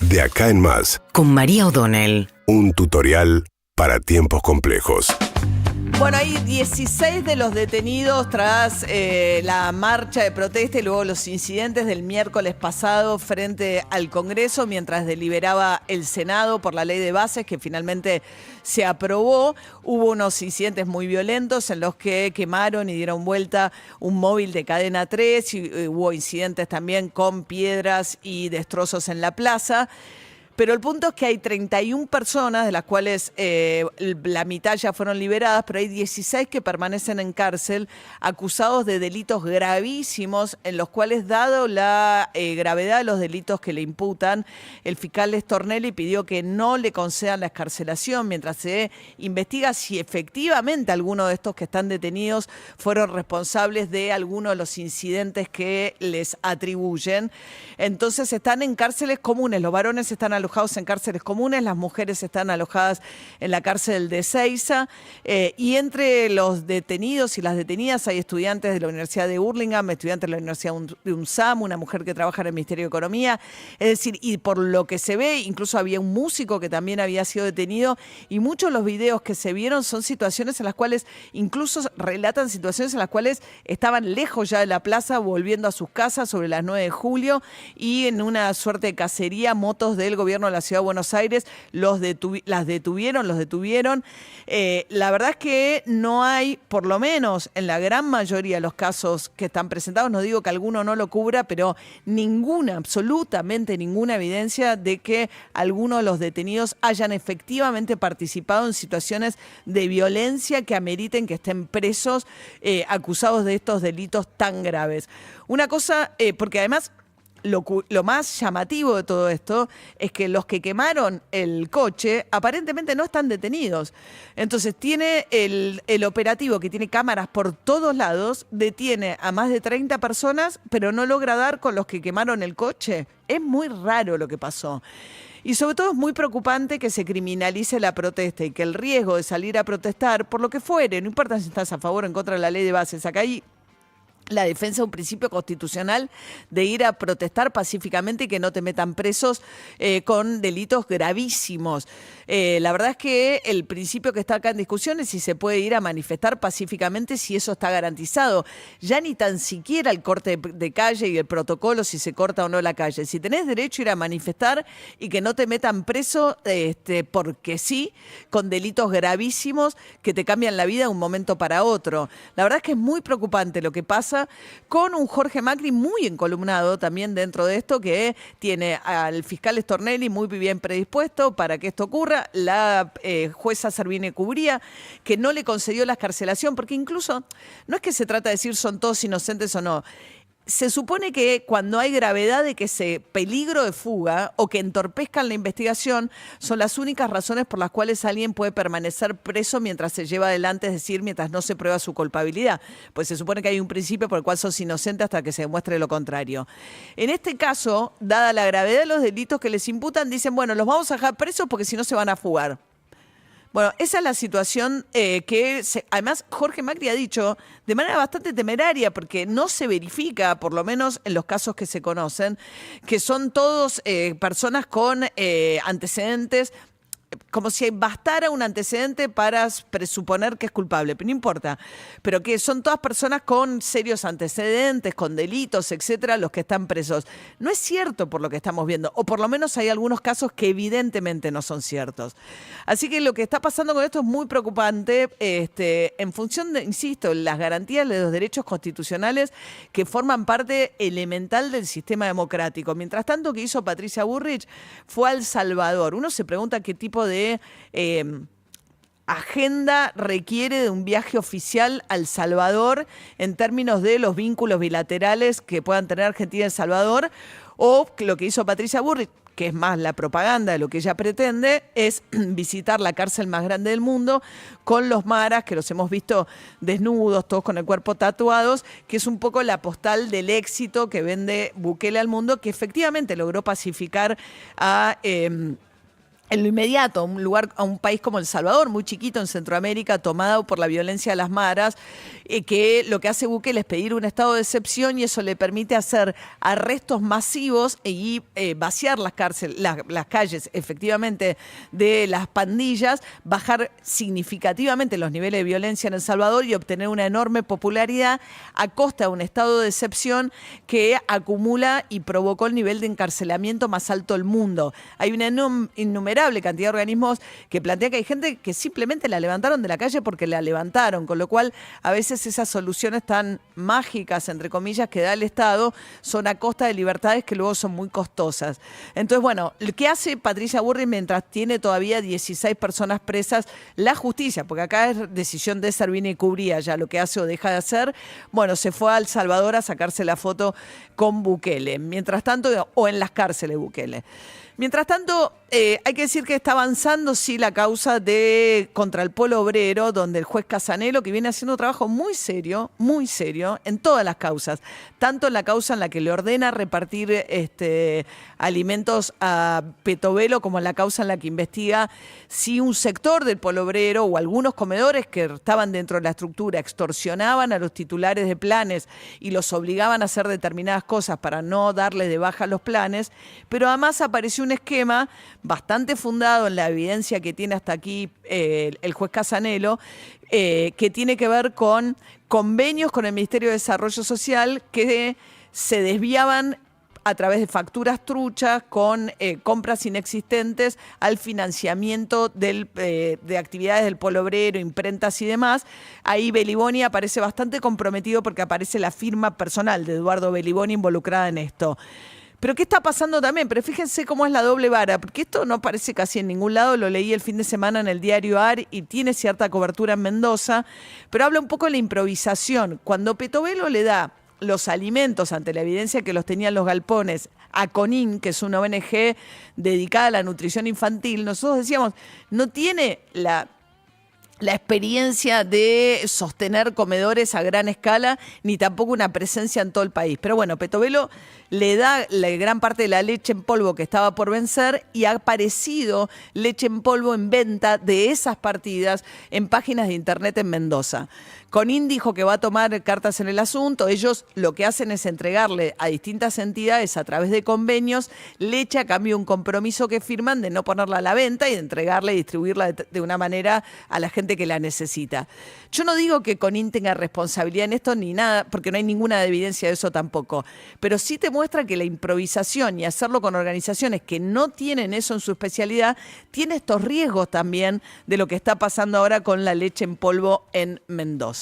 De acá en más, Con María O'Donnell. un tutorial para tiempos complejos. Bueno, hay 16 de los detenidos tras la marcha de protesta y luego los incidentes del miércoles pasado frente al Congreso mientras deliberaba el Senado por la ley de bases que finalmente se aprobó. Hubo unos incidentes muy violentos en los que quemaron y dieron vuelta un móvil de Cadena 3 y hubo incidentes también con piedras y destrozos en la plaza. Pero el punto es que hay 31 personas, de las cuales la mitad ya fueron liberadas, pero hay 16 que permanecen en cárcel acusados de delitos gravísimos, en los cuales, dado la gravedad de los delitos que le imputan, el fiscal Stornelli pidió que no le concedan la excarcelación mientras se investiga si efectivamente algunos de estos que están detenidos fueron responsables de alguno de los incidentes que les atribuyen. Entonces están en cárceles comunes, los varones están alojados en cárceles comunes, las mujeres están alojadas en la cárcel de Ezeiza, y entre los detenidos y las detenidas hay estudiantes de la Universidad de Hurlingham, estudiantes de la Universidad de UNSAM, una mujer que trabaja en el Ministerio de Economía, es decir, y por lo que se ve, incluso había un músico que también había sido detenido, y muchos de los videos que se vieron son situaciones en las cuales, incluso relatan situaciones en las cuales estaban lejos ya de la plaza, volviendo a sus casas sobre las 9 de julio, y en una suerte de cacería, motos del gobierno de la Ciudad de Buenos Aires los detuvieron. La verdad es que no hay, por lo menos en la gran mayoría de los casos que están presentados, no digo que alguno no lo cubra, pero absolutamente ninguna evidencia de que alguno de los detenidos hayan efectivamente participado en situaciones de violencia que ameriten que estén presos acusados de estos delitos tan graves. Una cosa, porque además lo más llamativo de todo esto es que los que quemaron el coche aparentemente no están detenidos. Entonces tiene el operativo, que tiene cámaras por todos lados, detiene a más de 30 personas, pero no logra dar con los que quemaron el coche. Es muy raro lo que pasó. Y sobre todo es muy preocupante que se criminalice la protesta y que el riesgo de salir a protestar, por lo que fuere, no importa si estás a favor o en contra de la ley de bases, acá hay la defensa de un principio constitucional de ir a protestar pacíficamente y que no te metan presos con delitos gravísimos. La verdad es que el principio que está acá en discusión es si se puede ir a manifestar pacíficamente, si eso está garantizado. Ya ni tan siquiera el corte de calle y el protocolo, si se corta o no la calle. Si tenés derecho a ir a manifestar y que no te metan preso porque sí, con delitos gravísimos que te cambian la vida de un momento para otro. La verdad es que es muy preocupante lo que pasa con un Jorge Macri muy encolumnado también dentro de esto, que tiene al fiscal Stornelli muy bien predispuesto para que esto ocurra, la jueza Servine Cubría, que no le concedió la excarcelación, porque incluso no es que se trata de decir son todos inocentes o no. Se supone que cuando hay gravedad de que ese peligro de fuga o que entorpezcan la investigación son las únicas razones por las cuales alguien puede permanecer preso mientras se lleva adelante, es decir, mientras no se prueba su culpabilidad. Pues se supone que hay un principio por el cual sos inocente hasta que se demuestre lo contrario. En este caso, dada la gravedad de los delitos que les imputan, dicen, los vamos a dejar presos porque si no se van a fugar. Bueno, esa es la situación además Jorge Macri ha dicho de manera bastante temeraria, porque no se verifica, por lo menos en los casos que se conocen, que son todos personas con antecedentes, como si bastara un antecedente para presuponer que es culpable, pero no importa. Pero que son todas personas con serios antecedentes, con delitos, etcétera, los que están presos. No es cierto por lo que estamos viendo, o por lo menos hay algunos casos que evidentemente no son ciertos. Así que lo que está pasando con esto es muy preocupante, en función de, insisto, las garantías de los derechos constitucionales que forman parte elemental del sistema democrático. Mientras tanto, que hizo Patricia Bullrich fue a El Salvador. Uno se pregunta qué tipo de agenda requiere de un viaje oficial a El Salvador en términos de los vínculos bilaterales que puedan tener Argentina y El Salvador, o lo que hizo Patricia Bullrich, que es más la propaganda de lo que ella pretende, es visitar la cárcel más grande del mundo con los maras, que los hemos visto desnudos, todos con el cuerpo tatuados, que es un poco la postal del éxito que vende Bukele al mundo, que efectivamente logró pacificar a en lo inmediato, a un país como El Salvador, muy chiquito en Centroamérica, tomado por la violencia de las maras, que lo que hace Bukele es pedir un estado de excepción y eso le permite hacer arrestos masivos y vaciar las calles efectivamente de las pandillas, bajar significativamente los niveles de violencia en El Salvador y obtener una enorme popularidad a costa de un estado de excepción que acumula y provocó el nivel de encarcelamiento más alto del mundo. Hay una innumerable cantidad de organismos que plantean que hay gente que simplemente la levantaron de la calle porque la levantaron, con lo cual a veces esas soluciones tan mágicas, entre comillas, que da el Estado son a costa de libertades que luego son muy costosas. Entonces, bueno, ¿qué hace Patricia Bullrich mientras tiene todavía 16 personas presas? La justicia, porque acá es decisión de Servini y Cubría ya lo que hace o deja de hacer. Bueno, se fue a El Salvador a sacarse la foto con Bukele. Mientras tanto, o en las cárceles Bukele. Mientras tanto, hay que decir que está avanzando, sí, la causa contra el Polo Obrero, donde el juez Casanelo, que viene haciendo un trabajo muy serio, en todas las causas, tanto en la causa en la que le ordena repartir alimentos a Petovelo, como en la causa en la que investiga si un sector del Polo Obrero o algunos comedores que estaban dentro de la estructura extorsionaban a los titulares de planes y los obligaban a hacer determinadas cosas para no darles de baja los planes, pero además apareció un esquema bastante fundado en la evidencia que tiene hasta aquí el juez Casanelo, que tiene que ver con convenios con el Ministerio de Desarrollo Social que se desviaban a través de facturas truchas con compras inexistentes al financiamiento de actividades del Polo Obrero, imprentas y demás. Ahí Beliboni aparece bastante comprometido porque aparece la firma personal de Eduardo Beliboni involucrada en esto. Pero ¿qué está pasando también? Pero fíjense cómo es la doble vara, porque esto no aparece casi en ningún lado, lo leí el fin de semana en el diario AR y tiene cierta cobertura en Mendoza, pero habla un poco de la improvisación. Cuando Petovelo le da los alimentos ante la evidencia que los tenían los galpones a CONIN, que es una ONG dedicada a la nutrición infantil, nosotros decíamos, no tiene la experiencia de sostener comedores a gran escala, ni tampoco una presencia en todo el país. Pero bueno, Petovelo le da la gran parte de la leche en polvo que estaba por vencer y ha aparecido leche en polvo en venta de esas partidas en páginas de internet en Mendoza. CONIN dijo que va a tomar cartas en el asunto. Ellos lo que hacen es entregarle a distintas entidades a través de convenios leche a cambio de un compromiso que firman de no ponerla a la venta y de entregarla y distribuirla de una manera a la gente que la necesita. Yo no digo que CONIN tenga responsabilidad en esto ni nada, porque no hay ninguna evidencia de eso tampoco, pero sí te muestra que la improvisación y hacerlo con organizaciones que no tienen eso en su especialidad tiene estos riesgos también de lo que está pasando ahora con la leche en polvo en Mendoza.